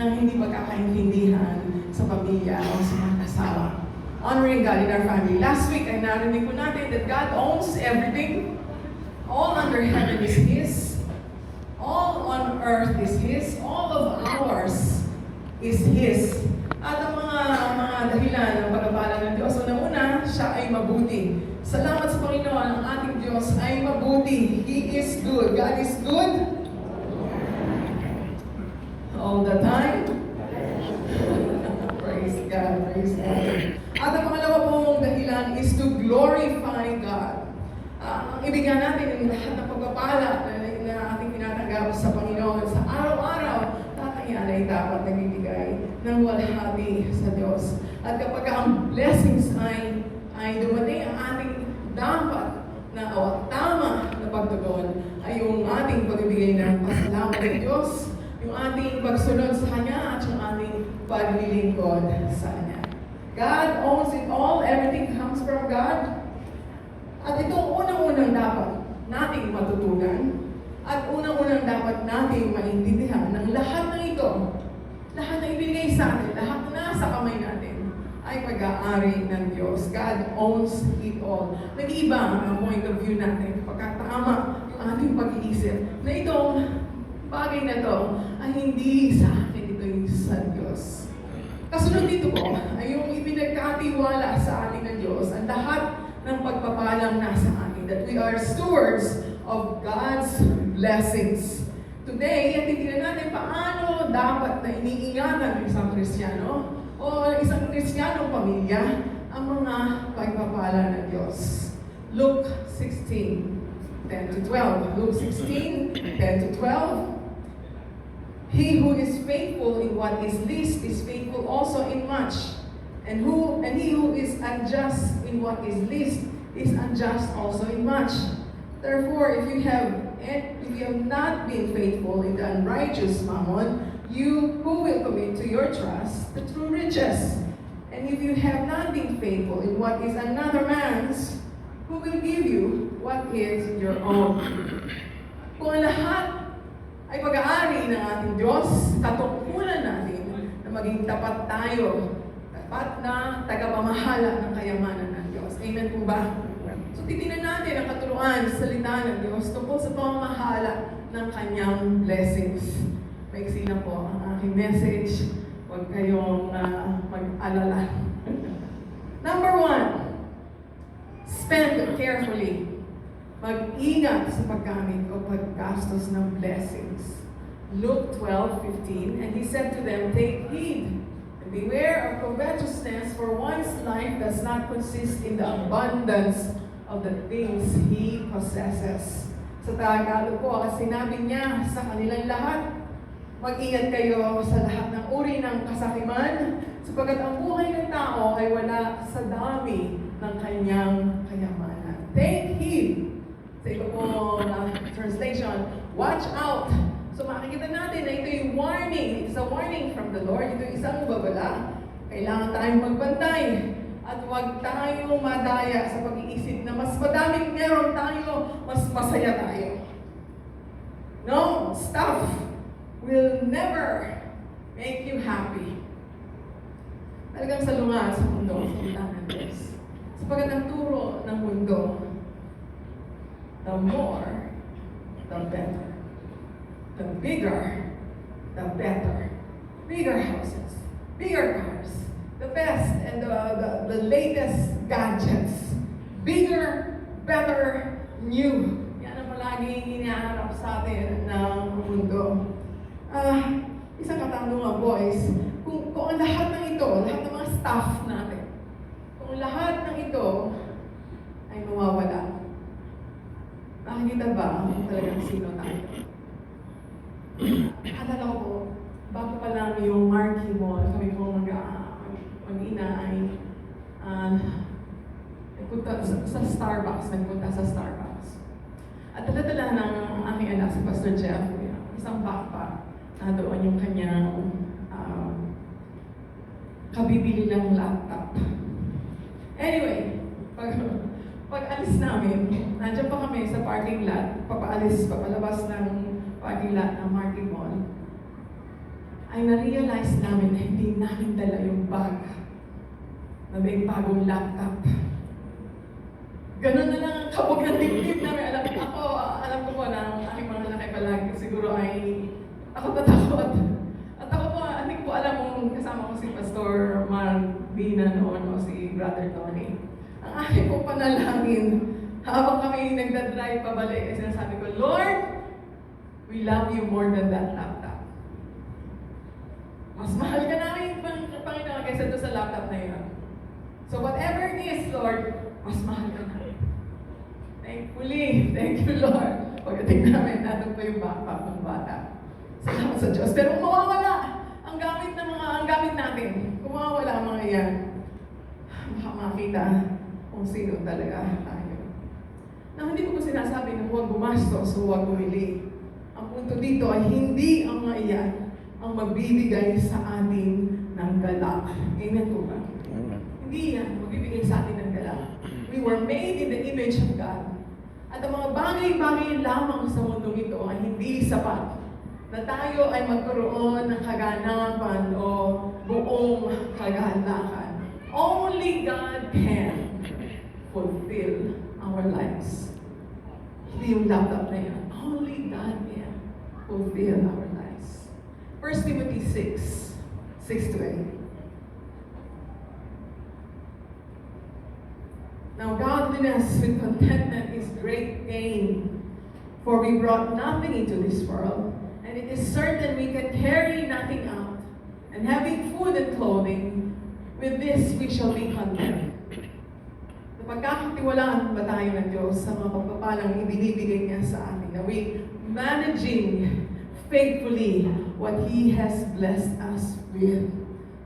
ng hindi pagkakaintindihan sa pamilya o sa mga kasama. Honoring God in our family. Last week ay narinig ko natin that God owns everything. All under heaven is His. All on earth is His. All of ours is His. At ang mga dahilan ng pagpapala ng Diyos, unang-una, siya ay mabuti. Salamat sa Panginoon, ang ating Diyos ay mabuti. He is good. God is good all the time. Praise God, praise God. At ang pangalawa pong dahilan is to glorify God. Ang ibigyan natin yung lahat ng pagpapala na ating tinatanggap sa Panginoon sa araw-araw, yan ay dapat nagbibigay ng walhati sa Diyos. At kapag ang blessings ay dumating, ang ating dapat na tama na pagtugon ay yung ating pagbibigay ng pasalamat ng Diyos, yung ating pagsunod sa Kanya at yung ating paglilingkod sa Kanya. God owns it all. Everything comes from God. At itong unang-unang dapat nating matutunan at unang-unang dapat nating maintindihan ng lahat ng ito, lahat na ibigay sa atin, lahat na nasa kamay natin, ay pag-aari ng Diyos. God owns it all. Nag-iiba ang point of view natin, pagkatama yung ating pag-iisip, na itong bagay na to ay hindi sa akin, ito yung sa Diyos. Kasunod dito po, ay yung ipinagkatiwala sa atin ng Diyos, ang lahat ng pagpapalang nasa atin, that we are stewards of God's blessings. Today, titignan natin paano dapat na iniingatan ng isang Kristiyano o isang Kristiyanong pamilya ang mga pagpapala ng Diyos. Luke 16:10-12. Luke 16:10-12. He who is faithful in what is least is faithful also in much. And he who is unjust in what is least is unjust also in much. Therefore, if you have not been faithful in the unrighteous mammon, who will commit to your trust the true riches? And if you have not been faithful in what is another man's, who will give you what is your own? Kung ang lahat ay pag-aari ng ating Diyos, katungkulan natin na maging tapat tayo, tapat na tagapamahala ng kayamanan ng Diyos. Amen po ba? So, titignan natin ang katuruan sa salita ng Diyos tungkol sa pamamahala ng Kanyang blessings. Maiksi na po ang aking message. Huwag kayong mag-alala. Number 1, spend carefully. Mag-ingat sa paggamit o paggastos ng blessings. Luke 12:15, and He said to them, "Take heed, and beware of covetousness, for one's life does not consist in the abundance of the things he possesses." Sa Tagalog po, sinabi niya sa kanilang lahat, mag-ingat kayo sa lahat ng uri ng kasakiman, sapagkat ang buhay ng tao ay wala sa dami ng kanyang kayamanan. Take heed. Sa iba po na translation, watch out. So makikita natin na ito yung warning. It's a warning from the Lord. Ito yung isang babala. Kailangan tayong magbantay. At huwag tayong madaya sa pag-iisip na mas madaming meron tayo, mas masaya tayo. No, stuff will never make you happy. Talagang salungat sa mundo, sa salita ng Diyos. Sapagat ang turo ng mundo, the more, the better. The bigger, the better. Bigger houses, bigger cars, the best and the latest gadgets. Bigger, better, new. Yan ang palaging hinahanap sa atin ng mundo. Isang katanungan, boys. Kung ang lahat ng ito, lahat ng mga stuff natin, kung lahat ng ito ay mawawala, nakikita ba kung talagang sino tayo? Alala ko po, bago pa lang yung Marquee Mall, kami po mag-ina ay nagpunta sa Starbucks, At dala-dala ng aking anak, si Pastor Jeff, isang backpack, doon yung kanyang kabibili ng laptop. Anyway, pag alis namin, nandiyan pa kami sa parking lot, papalabas ng parking lot ng Marquee Mall. ay na-realize namin na hindi namin dala yung bag na may bagong laptop. Ganun na lang ang kabog ng dibdib namin. Alam ko po na ang aking mga lalaki palagi siguro ay ako tatakot. At ako po, hindi ko alam kung kasama ko si Pastor Marvina noon o si Brother Tony. Ang aking po panalangin, habang kami nagdadrive pabalik, ay sinasabi ko, Lord, we love you more than that laptop. Mas mahal ka namin, Panginoon, kaysa doon sa laptop na yun. So whatever it is, Lord, mas mahal ka namin. Thankfully, thank you, Lord. Pagdating namin, natin pa yung backpack ng bata. Salamat sa Diyos. Pero kung mawawala ang gamit natin, kung mawawala ang mga yan, baka makita kung sino talaga tayo. Na hindi ko sinasabi na huwag gumastos o huwag bumili. Ang punto dito ay hindi ang mga iyan ang magbibigay sa atin ng galak. Amen po ba? Hindi yan magbibigay sa atin ng galak. We were made in the image of God. At ang mga bagay-bagay lamang sa mundong ito ay hindi sapat na tayo ay magkaroon ng kaganapan o buong kagalakan. Only God can fulfill our lives. Hindi yung laptop na yan. Only God can fulfill our lives. 1 Timothy 6:6-8. Now godliness with contentment is great gain, for we brought nothing into this world, and it is certain we can carry nothing out. And having food and clothing, with this we shall be content. Napagkakatiwalaan ba tayo ng Diyos sa mga pagpapalang ibinibigay niya sa atin? Are we managing faithfully what He has blessed us with?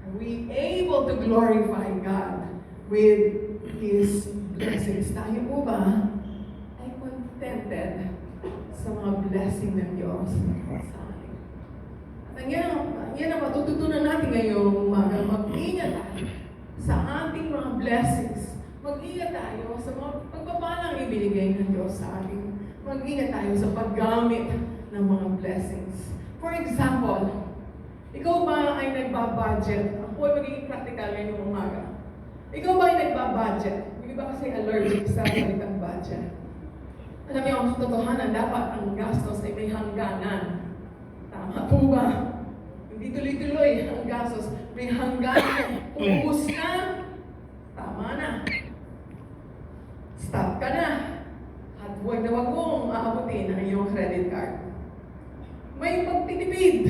Are we able to glorify God with His blessings? Tayo po ba ay contented sa mga blessing ng Diyos sa atin? At yan ang matututunan natin ngayong umaga. Mag-ingat tayo sa ating mga blessings. Mag-ingat tayo sa mga pagpapalang ibinigay ng Diyos sa atin. Mag-ingat tayo sa paggamit ng mga blessings. For example, ikaw ba ay nagbabudget? Ako ay magiging practical ngayong umaga. Ikaw ba ay nagbabudget? Hindi ba kasi allergic sa salitang budget? Alam niyo, ang totohanan, dapat ang gastos ay may hangganan. Tama po ba? Hindi tuloy-tuloy ang gastos. May hangganan. Ubus na, tama na. Stop ka na. At huwag na huwag mong aabutin ang iyong credit card. May pagtitipid.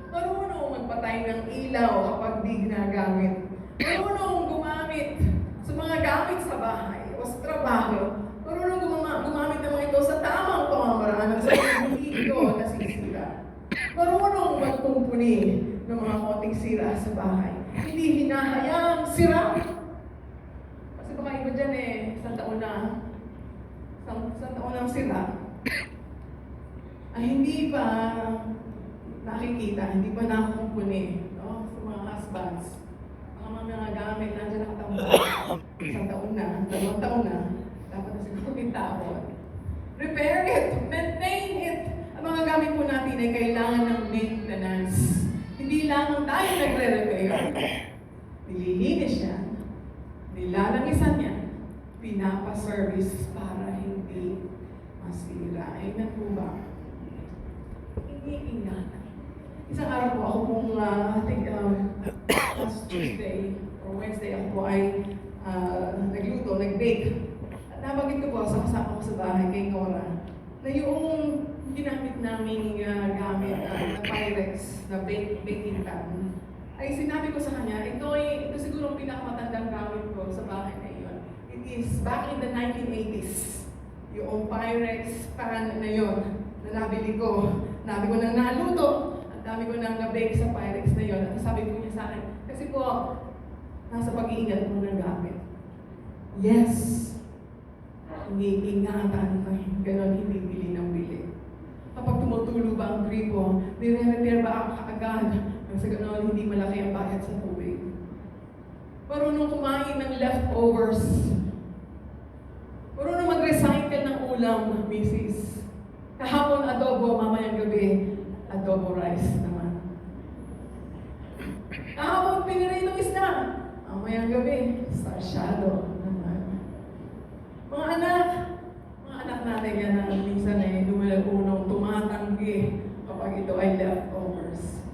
Marunong magpatay ng ilaw kapag di ginagamit. Marunong gumamit sa mga gamit sa bahay o sa trabaho. Marunong gumamit ng mga ito sa tamang pamamaraan at sa hindi ito nasisira. Marunong magkumpuni ng mga konting sira sa bahay. Hindi hinahayaang sira. Kasi baka iba dyan isang taon na sira. Ay hindi pa nakikita, hindi pa nakukumpuni, no? Sa mga husbands. Mga gamit nandiyan nakatambak. Isang taon na, 2 taon na, dapat na siguro itapon. Repair it, maintain it. Ang mga gamit po natin ay kailangan ng maintenance. Hindi lang tayo nagre-repair. Nililinis yan, nilalangisan yan, pinapaservice para hindi masira. Ay na po ba? Iniingatan. Isang araw po ako pong, last Tuesday or Wednesday ako ay nagluto, nag-bake. At nabanggit ko po sa kasama ko sa bahay kay Nora na yung ginamit naming gamit na Pyrex na baking pan ay sinabi ko sa kanya, ito siguro ang pinakamatandang gamit ko sa bahay na iyon. It is back in the 1980s. Yung Pyrex pan na yun na nabili ko. Dami ko nang naluto. Dami ko nang na-bake sa Pyrex na yun. At sabi ko niya sa akin, kasi po, nasa pag-iingat mo ng gamit. Yes. Iniingatan na gano'n hindi bili ng bili. Kapag tumutulo ba ang gripo, nire-repair ba ako kaagad? Kasi gano'n hindi malaki ang bayad sa tubig. Marunong kumain ng leftovers. Marunong mag-recycle ng ulam, Mrs. Kahapon adobo, mamayang gabi, adobo rice naman. gabi, sarsyado naman. Mga anak natin yan na minsan ay unang tumatanggi kapag ito ay leftovers.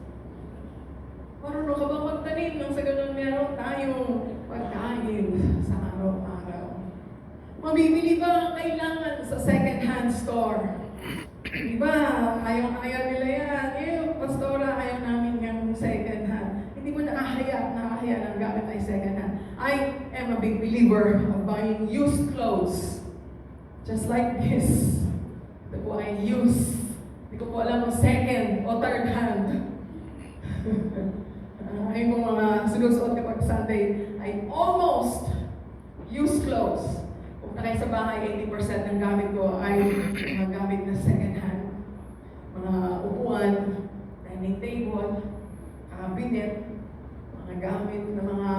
Marunong ka bang magtanim nang sa ganun meron tayong pagkain sa araw-araw? Mabibili ba ang kailangan sa second-hand store? Diba, ayaw nila yan. Pastora, ayaw namin yung second-hand. Hindi mo nakahaya ng gamit ay second-hand. I am a big believer of buying used clothes. Just like this. Ito po ay used. Hindi ko po alam kung second o third hand. Ay kung mga sinusuot kapag Sunday ay almost used clothes. Kung na kayo sa bahay, 80% ng gamit ko ay mga gamit na second hand. Mga upuan, dining table, cabinet, mga gamit na mga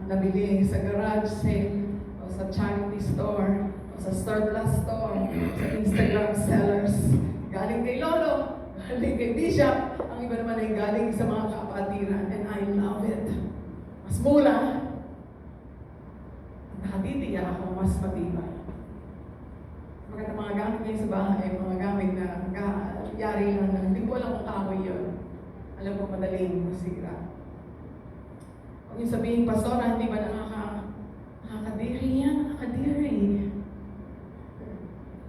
nabili sa garage sale, o sa charity store, o sa surplus store, sa Instagram sellers. Galing kay Lolo, galing kay Bishop, ang iba naman ay galing sa mga kapatiran, and I love it. Mas mula, nakatitiyak ako mas matibay. Pagkat ang mga gamit ngayon sa bahay, mga gamit na yari lang na hindi ko alam kung kahoy yun. Alam ko madaling masira. Huwag yung sabihin, Pastora, hindi ba nakakadiri yan? Nakakadiri.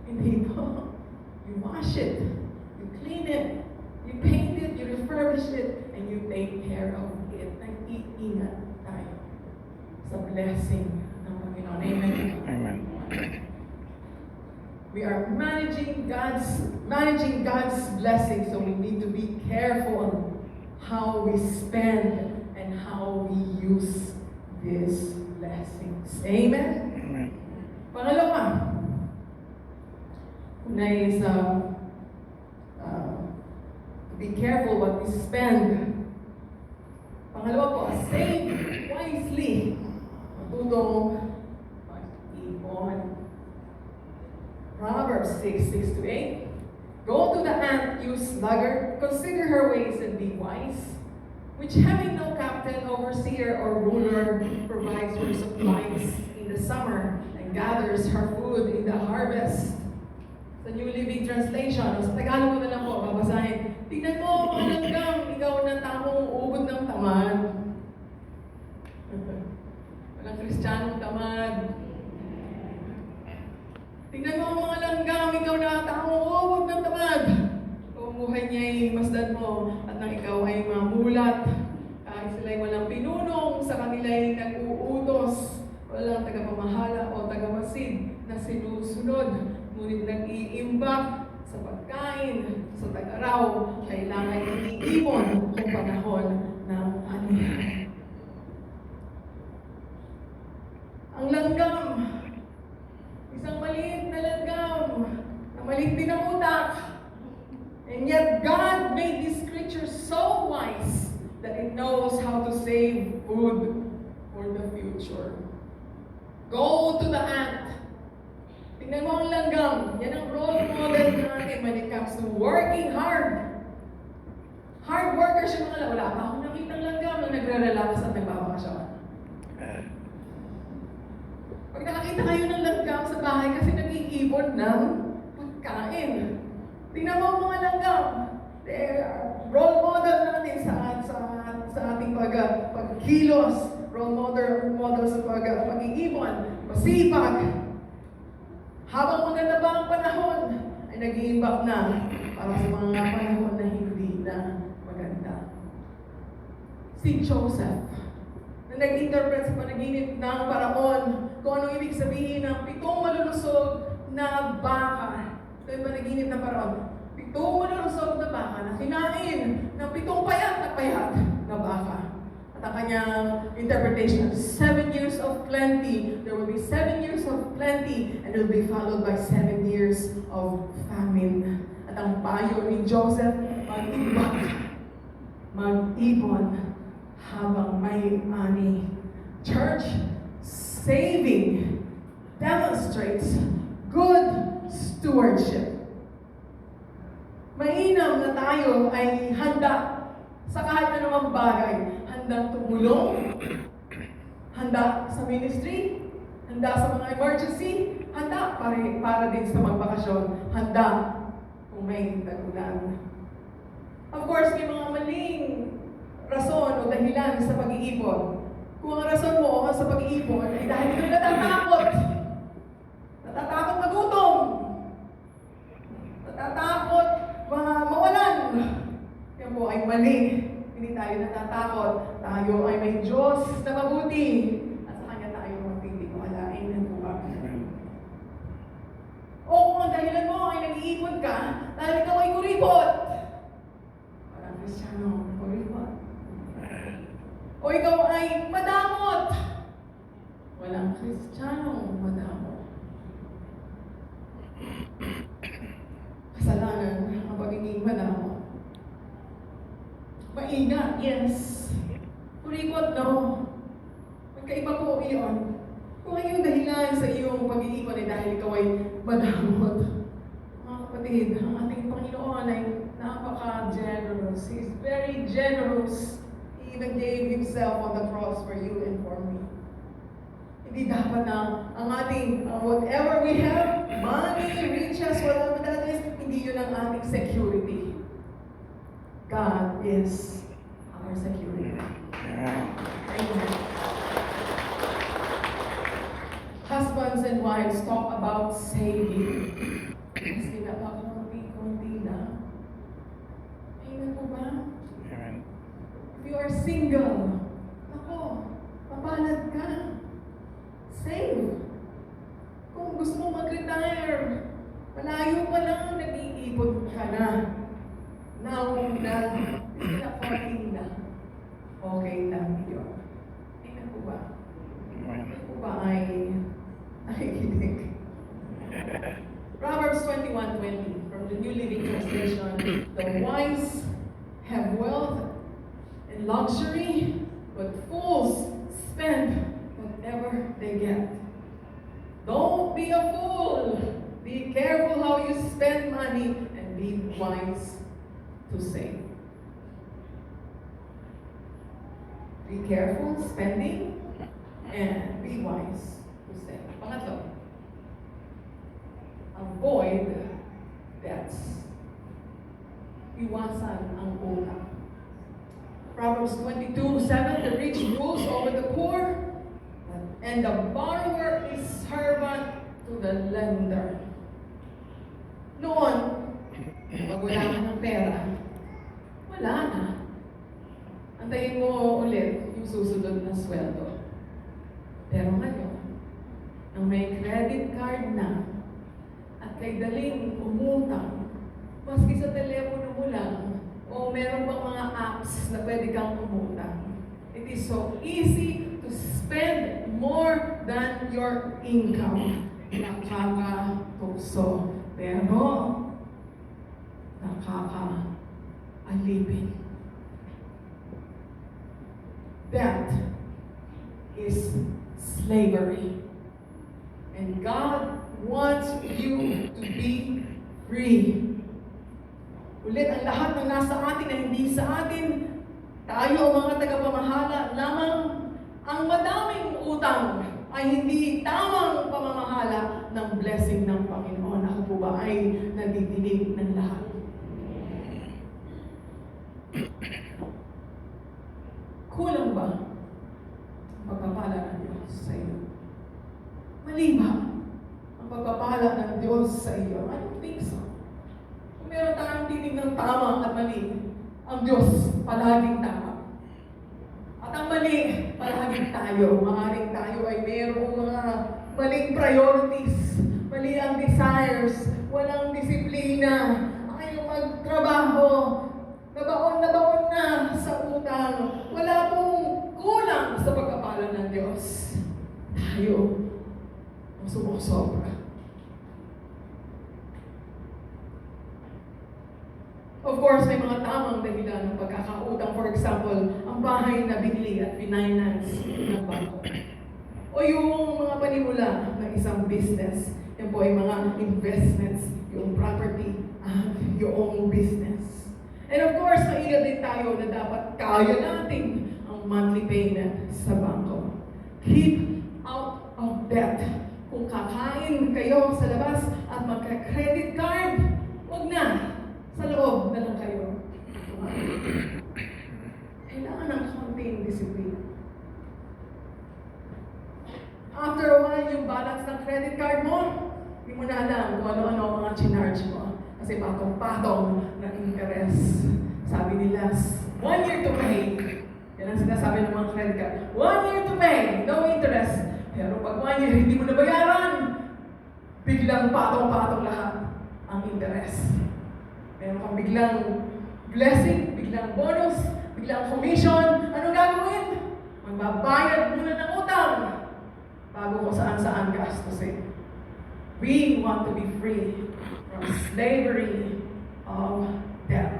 Hindi po. You wash it. You clean it. You paint it. You refurbish it. And you take care of it. Nag-iingat tayo sa blessing ng Panginoon. Amen. Amen. We are managing God's blessing, so we need to be careful how we spend and how we use these blessings. Amen? Amen. Pangalawa, una is be careful what we spend. Pangalawa po, save wisely. Matutong mag-ipon. Proverbs 6:6-8. Go to the ant, you sluggard, consider her ways and be wise, which having no captain, overseer, or ruler, provides her supplies in the summer and gathers her food in the harvest. Sa New Living Translation, sa Tagalog ko na lang po, babasahin. Tingnan mo, hanggang ikaw na tamong ubod ng tamad. Walang Kristiyanong tamad. Tingnan mo ang mga langgam, ikaw na tamong ubod ng tamad. Kung buhay niya ay masdan mo at nang ikaw ay mamulat. Kahit sila ay walang pinunong, sa kanila ay nag-uutos. Walang tagapamahala o tagamasid na sinusunod. Ngunit nag-iimbak sa pagkain, sa tag-araw, kailangan iniipon kung panahon ng anihan. Ang langgam, isang maliit na langgam, na maliit din ang utak. And yet God made this creature so wise that it knows how to save food for the future. Go to the ant. Tingnan mo ang langgam. Yan ang role model natin when it comes to working hard. Hard workers yung mga wala pa akong nakitang langgam na nagre-relax at nagbabakasyon. Pag nakakita kayo ng langgam sa bahay kasi nag-iipon ng pagkain. Tingnan mo ang mga langgam. Role model natin sa ating pagkilos. Role model sa pag-iipon. Masipag. Habang maganda ba ang panahon, ay nag-iimbak na para sa mga panahon na hindi na maganda. Si Joseph, na nag-interpret sa panaginip ng Paraon kung anong ibig sabihin ng 7 malulusog na baka. Ito yung panaginip ng Paraon. 7 malulusog na baka na kinain ng 7 payat na baka. At ang kanyang interpretation, 7 years of plenty. There will be 7 years of plenty and it will be followed by 7 years of famine. At ang payo ni Joseph, mag-ipon habang may ani. Church, saving demonstrates good stewardship. Mainam na tayo ay handa sa kahit anumang bagay. Handang tumulong, handa sa ministry, handa sa mga emergency, handa para din sa magbakasyon, handa kung may tag-ulan. Of course, may mga maling rason o dahilan sa pag-iipon. Kung ang rason mo sa pag-iipon ay dahil kayo natatakot magutom, natatakot mawalan, yan po ay mali. Hindi tayo natatakot. Tayo ay may Diyos na mabuti. At sa Kanya tayo magtitiwalain. Yan po ba? O kung ang dahilan mo ay nag-iipon ka dahil ikaw ay kuripot. Walang Kristiyano, kuripot. O ikaw ay madamot. Walang Kristiyano, madamot. Kasalanan ang pagiging madamot. Maingat, yes. Kuripot, no. Magkaiba po iyon. Kung ang iyong dahilan sa iyong pag-iipon ay dahil ikaw ay madamot. Mga kapatid, ang ating Panginoon ay napaka-generous. He is very generous. He even gave Himself on the cross for you and for me. Hindi dapat na ang ating, whatever we have, money, riches, whatever that is, hindi yun ang ating security. God is our security. Amen. Husbands and wives talk about saving. Mas konti-konti na. Amen po ba? If you are single, ako, mapalad ka. Save. Kung gusto mo mag-retire, malayo pa lang, nag-iipon ka na. Now na, pinakorting na. Okay lang yun. Tingnan po ba? Tingnan po ba ay nakikinig? Proverbs 21:20 from the New Living Translation. The wise have wealth and luxury, but fools spend whatever they get. Don't be a fool. Be careful how you spend money and be wise to save. Be careful spending and be wise to save. Pangatlo, avoid debts. Iwasan ang utang. Proverbs 22:7, the rich rules over the poor, and the borrower is servant to the lender. Noon, pag wala ka ng pera, wala na. Antayin mo ulit yung susunod na sweldo. Pero ngayon, nang may credit card na, at kay daling umutang, maski sa telepono mo lang, o meron pang mga apps na pwede kang umutang. It is so easy to spend more than your income. Nakakatukso. Pero, nakaka-alipin. That is slavery. And God wants you to be free. Ulit, ang lahat ng nasa atin na hindi sa atin, tayo mga tagapamahala lamang, ang madaming utang ay hindi tamang pamamahala ng blessing ng Panginoon. Ako po ba ay nadidinig ng lahat? Kulang ba ang pagpapala ng Diyos sa iyo? Mali ba ang pagpapala ng Diyos sa iyo? I don't think so. Kung meron tayong tinig ng tama at mali, ang Diyos palaging tama. At ang mali, palaging tayo. Maaaring tayo ay mayroong mga maling priorities, mali ang desires, walang disiplina, ayaw magtrabaho, nabaon na sa utang, wala pong kulang sa pagkapala ng Diyos. Tayo ang sumusobra. Of course, may mga tamang dahilan ng pagkakautang. For example, ang bahay na binili at finance ng bangko. O yung mga panimula ng isang business. Yan po ay mga investments, yung property, at yung business. And of course, maingat din tayo na dapat kaya natin ang monthly payment sa bangko. Keep out of debt. Kung kakain kayo sa labas at magka-credit card, huwag na. Sa loob na lang kayo. Kailangan ng konting disiplina. After a while, yung balance ng credit card mo, hindi mo na alam kung ano-ano ang mga chinarge mo. Kasi patong-patong na interest. Sabi nila, 1 year to pay. Yan ang sinasabi ng mga credit card. 1 year to pay, no interest. Pero pag 1 year, hindi mo nabayaran, biglang patong-patong lahat ang interest. Meron kang biglang blessing, biglang bonus, biglang commission. Anong gagawin? Magbabayad muna ng utang bago kung saan-saan gastusin. We want to be free from slavery of debt.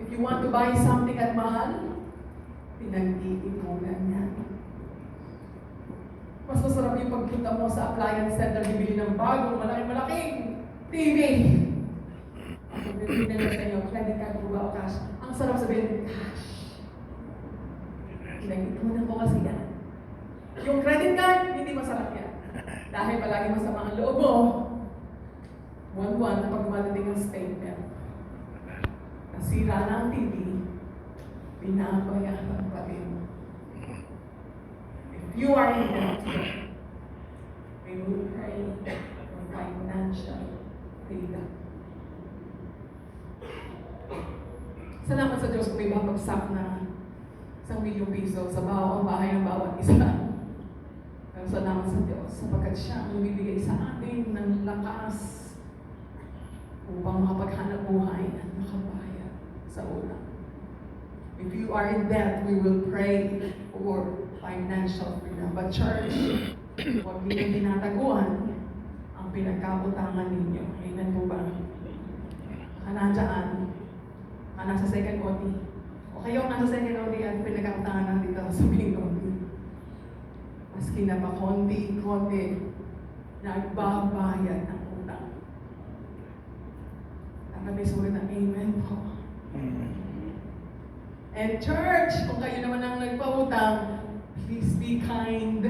If you want to buy something at mahal, pinag-iipunan yan. Mas masarap yung pagpunta mo sa appliance center, bibili ng bagong malaking TV. Pag bibili nila sa inyo, credit card po ba o cash? Ang sarap sabihin, cash. Pinag-ipunan ko kasi yan. Yung credit card, hindi masarap yan. Dahil palagi masama ang loob mo. Buwan-buwan kapag dumadating ang statement. Nasira na ang TV, binabayaran pa rin. If you are in debt, we will pray for financial freedom. Salamat sa Diyos kung may babagsak na 1 milyong piso sa bahay ng bawat isa. Pero salamat sa Diyos sapagkat siya ang bibigay sa atin ng lakas upang makapaghanap buhay at makabayad sa utang. If you are in debt, we will pray for financial freedom. But church, huwag niyo tinataguan ang pinagkakutangan ninyo. Amen po ba? Nandyan, nasa second OT. O kayo nasa second OT at pinagkakutangan natin dito sa main OT. Maski na pa konti-konti, nagbabayad ng utang. May sulit na amen po. And church, kung kayo naman ang nagpautang, please be kind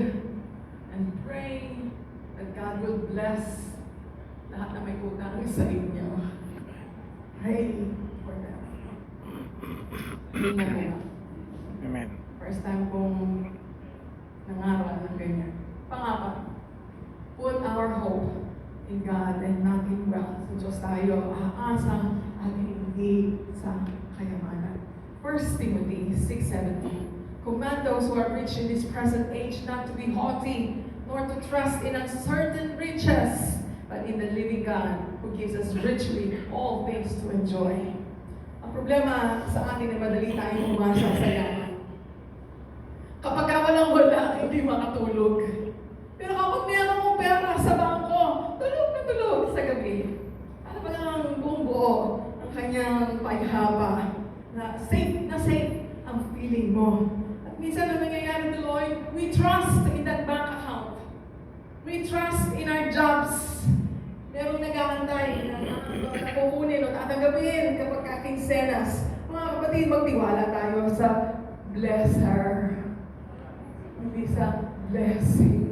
and pray that God will bless lahat na may utang sa inyo. Pray for them. Amen. First time kong nangaral ng ganyan. Pangapa, put our hope in God and not in wealth. Sa Diyos tayo aasa at hindi sa kayamanan. 1 Timothy 6:17. Command those who are rich in this present age not to be haughty, nor to trust in uncertain riches, but in the living God who gives us richly all things to enjoy. Ang problema sa atin ay madali tayong umasa sa yaman. Kapag walang wala, hindi makatulog. Pero kapag meron mong pera sa bangko, tulog na tulog sa gabi. Ano ba lang buong buo ang kanyang paghaba na safe ang feeling mo. At minsan na nangyayari tuloy, we trust in that bank account. We trust in our jobs. Merong nag-aantay na kukunin o tatanggapin kapag kakinsenas. Mga kapatid, magtiwala tayo sa blesser. Hindi sa blessing.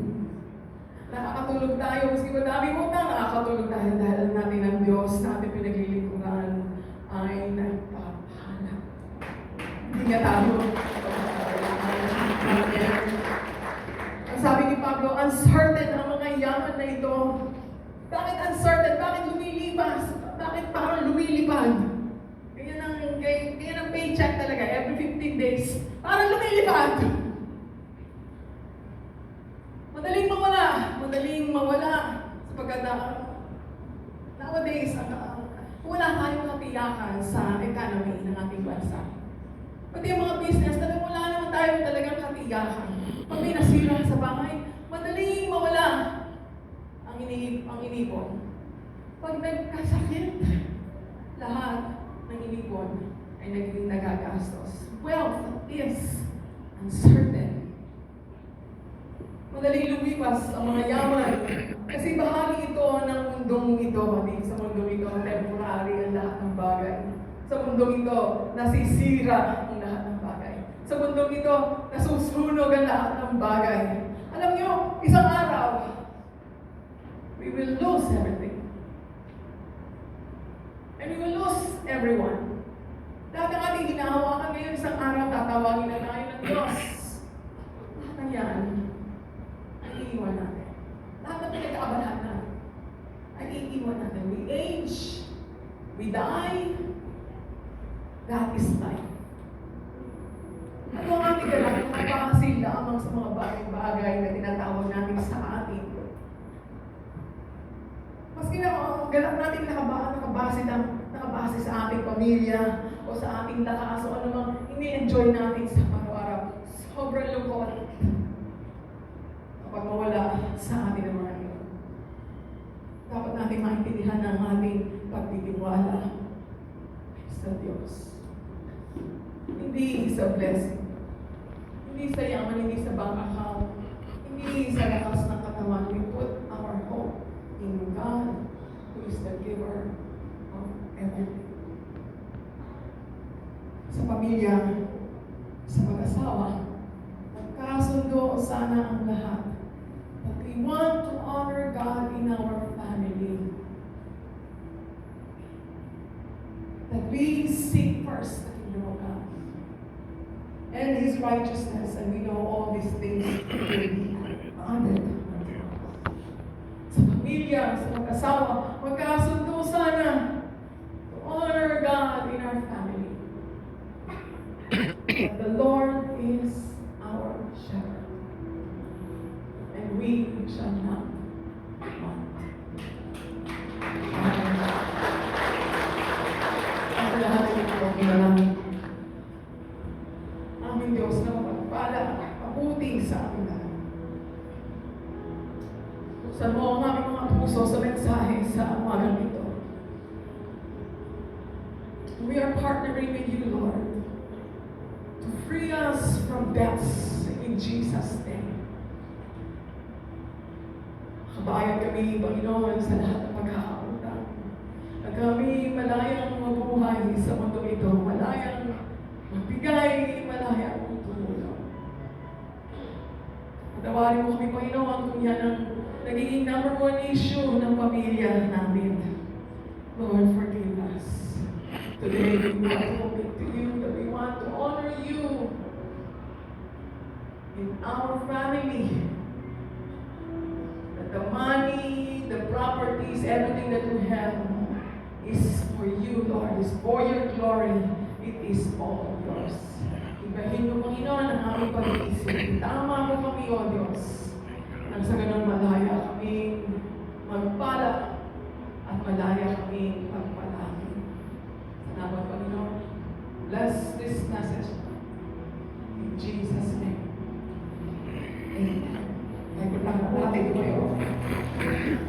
Nakakatulog tayo, maski madaming utang, nakakatulog tayo dahil alam natin ang Diyos na ating pinaglilingkuran ay nagpapahanap. Hindi nga tayo. Ang sabi ni Pablo, uncertain ang mga yaman na ito. Bakit uncertain? Bakit lumilipas? Bakit parang lumilipad? Ganyan ang paycheck talaga, every 15 days. Parang lumilipad. Madaling mawala sapagkat nowadays, wala tayong katiyakan sa economy ng ating bansa. Pati yung mga business, wala naman tayong talagang katiyakan. Pag may nasira sa bahay, madaling mawala ang inipon. Pag nagkasakit, lahat ng inipon ay naging nagagastos. Wealth is uncertain. Madaling lumipas ang mga yaman. Kasi bahagi ito ng mundong ito. Hindi sa mundong ito, temporary ang lahat ng bagay. Sa mundong ito, nasisira ang lahat ng bagay. Sa mundong ito, nasusunog ang lahat ng bagay. Alam niyo, isang araw, we will lose everything. And we will lose everyone. Lahat ng ating hinahawakan ngayon, isang araw, tatawagin na tayo ng Diyos. Lahat ng yan, ay iiwan natin. Lahat ng pinag-aabalahan natin, ay iiwan natin. We age, we die, that is life. Ano ang ating galak? Napakasil lamang sa mga bagay-bagay na tinatawag natin sa atin. Maski na ang galak natin nakabase sa ating pamilya o sa ating lakas o anumang ini-enjoy natin sa araw-araw. Sobrang lungkot kapag mawala sa atin ang mga ito. Dapat natin maintindihan ang ating pagtitiwala sa Diyos. Hindi sa blessing. Hindi sa yaman, hindi sa bank account. Hindi sa lakas ng katawan. We put our hope in God, who is the giver of everything. Sa pamilya, sa mag-asawa, magkasundo sana ang lahat. But we want to honor God in our family. That we seek first the kingdom of God and His righteousness, and we know all these things will be added. Sa pamilya, sa mag-asawa, magkasundo sana to honor God in our family. That the Lord is our shepherd, and we shall not want. Ang lahat ay ito, pinalangin. Aming Diyos na mapagpala, mabuti sa amin lahat. Buksan mo ang aming mga puso sa mensahe sa umagang ito. We are partnering with you, Lord, to free us from debts in Jesus' name. Kabayan kami, Panginoon, sa lahat ng pagkakautang. Na kami malayang mabuhay sa mundo ito, malayang magbigay, malayang tumulong. Patawarin mo kami, Panginoon, kung yan ang nagiging number one issue ng pamilya namin. Lord, forgive us. Today, we want to commit to you that we want to honor you in our family. That the money, the properties, everything that we have is for you, Lord. Is for your glory. It is all yours. Ibahin mo, Panginoon, ang aming pag-iisip. Tama mo kami, O Diyos. Nang sa ganun malaya kami magpala at malaya kami magpalangin. Salamat, Panginoon. Bless this message. In Jesus' name. Amen. Ay, kailangan natin kayo. To honor you.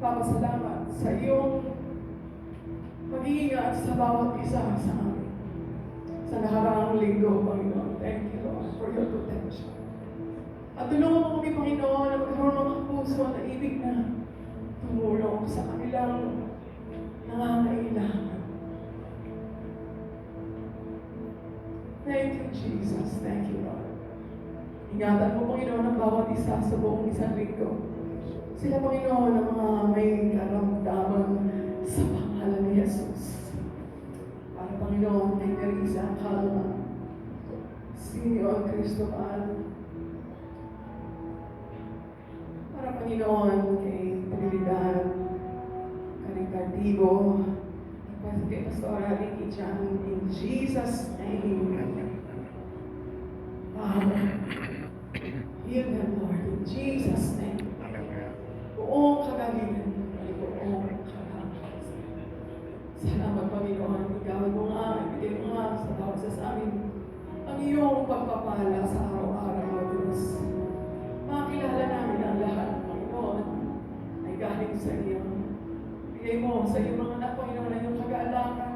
Papasalamat sa iyong pag-iingat sa bawat isa sa amin. Sa nakaraang linggo, Panginoon. Thank you, Lord, for your protection. At tulungan mo kami, Panginoon, na magkaroon ng mga puso na ibig na tumulong sa kanilang nangangailangan. Thank you, Jesus. Thank you, Lord. Ingatan mo, Panginoon, ang bawat isa sa buong isang linggo. Sila, Panginoon, ang mga may karamdaman sa pangalan ni Jesus. Para, Panginoon, kay Teresa, Calma, Simeon Cristobal. Para, Panginoon, kay Trinidad, Caricativo, kay Pastora Ricky Chan, in Jesus' name. Father, heal them, Lord, in Jesus' name. Buong kagalingan, buong kagalingan. Salamat, Panginoon. Ikaw mo nga, ibigay mo nga sa bawat isa sa amin ang iyong pagpapala sa araw-araw, Diyos. Makilala namin ang lahat, Panginoon, ay galing sa iyo. Ibigay mo sa iyong mga anak, Panginoon, ang iyong kagalangan.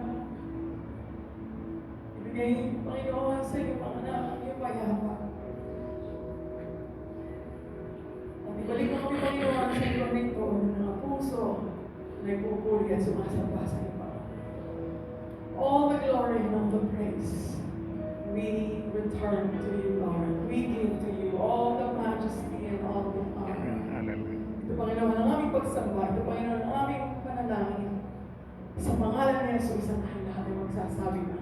Ibigay, Panginoon, sa iyong mga anak ang iyong payapa. Ibalik mo kami, Panginoon, sa iyo nito ng mga puso na ipupuri at sumasamba sa iyo. All the glory and all the praise we return to you, Lord. We give to you all the majesty and all the honor. Ito, Panginoon, ang aming pagsamba. Ito, Panginoon, ang aming panalangin. Sa pangalan ni Jesus, ang lahat ay magsasabi na